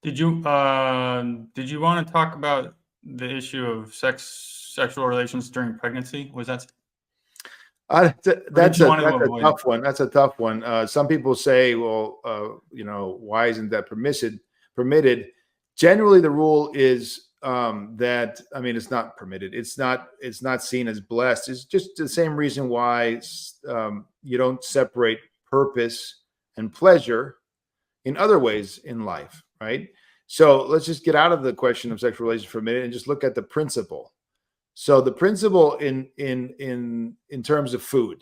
Did you want to talk about the issue of sexual relations during pregnancy? Was that That's you a want to avoid tough one. That's a tough one. Some people say, well, why isn't that permitted? Generally, the rule is that, I mean, it's not permitted. It's not seen as blessed. It's just the same reason why you don't separate purpose and pleasure in other ways in life, right? So let's just get out of the question of sexual relations for a minute and just look at the principle. So the principle in terms of food,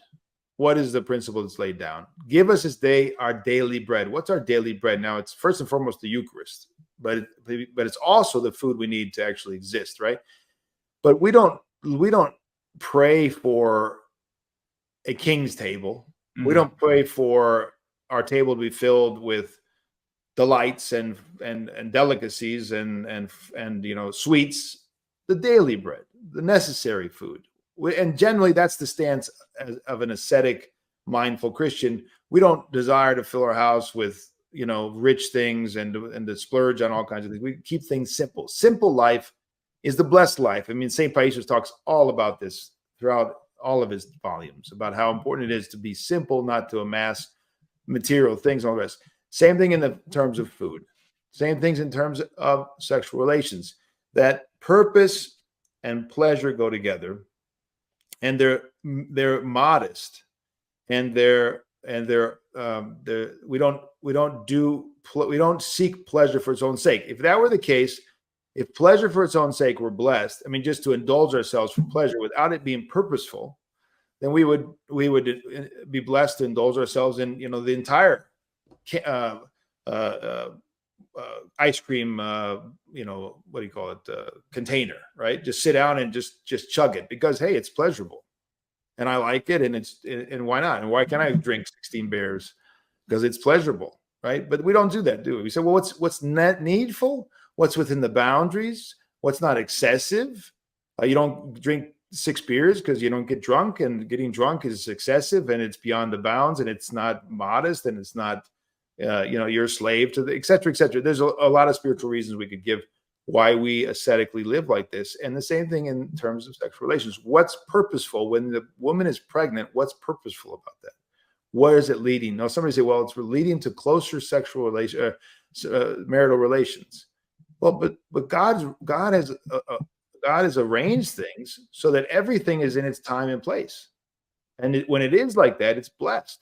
what is the principle that's laid down? Give us this day our daily bread. What's our daily bread? Now, it's first and foremost the Eucharist, but it's also the food we need to actually exist, right? But we don't pray for a king's table. Mm-hmm. We don't pray for our table to be filled with delights and delicacies and sweets. The daily bread, the necessary food. And generally, that's the stance of an ascetic, mindful Christian. We don't desire to fill our house with, rich things and to splurge on all kinds of things. We keep things simple. Simple life is the blessed life. I mean, St. Paisius talks all about this throughout all of his volumes, about how important it is to be simple, not to amass material things, all the rest. Same thing in the terms of food. Same things in terms of sexual relations. That purpose and pleasure go together, and they're modest, and we don't seek pleasure for its own sake. If that were the case, if pleasure for its own sake were blessed, I mean, just to indulge ourselves for pleasure without it being purposeful, then we would be blessed to indulge ourselves in the entire ice cream, what do you call it, container, right? Just sit down and just chug it because, hey, it's pleasurable and I like it, and why not? And why can't I drink 16 beers? Because it's pleasurable, right? But we don't do that, do we? We say, well, what's not needful? What's within the boundaries? What's not excessive? You don't drink 6 beers because you don't get drunk, and getting drunk is excessive and it's beyond the bounds, and it's not modest, and it's not you're a slave to the et cetera, et cetera. There's a lot of spiritual reasons we could give why we ascetically live like this. And the same thing in terms of sexual relations. What's purposeful when the woman is pregnant? What's purposeful about that? Where is it leading? Now, somebody say, well, it's leading to closer sexual marital relations. Well, but God has arranged things so that everything is in its time and place. And when it is like that, it's blessed.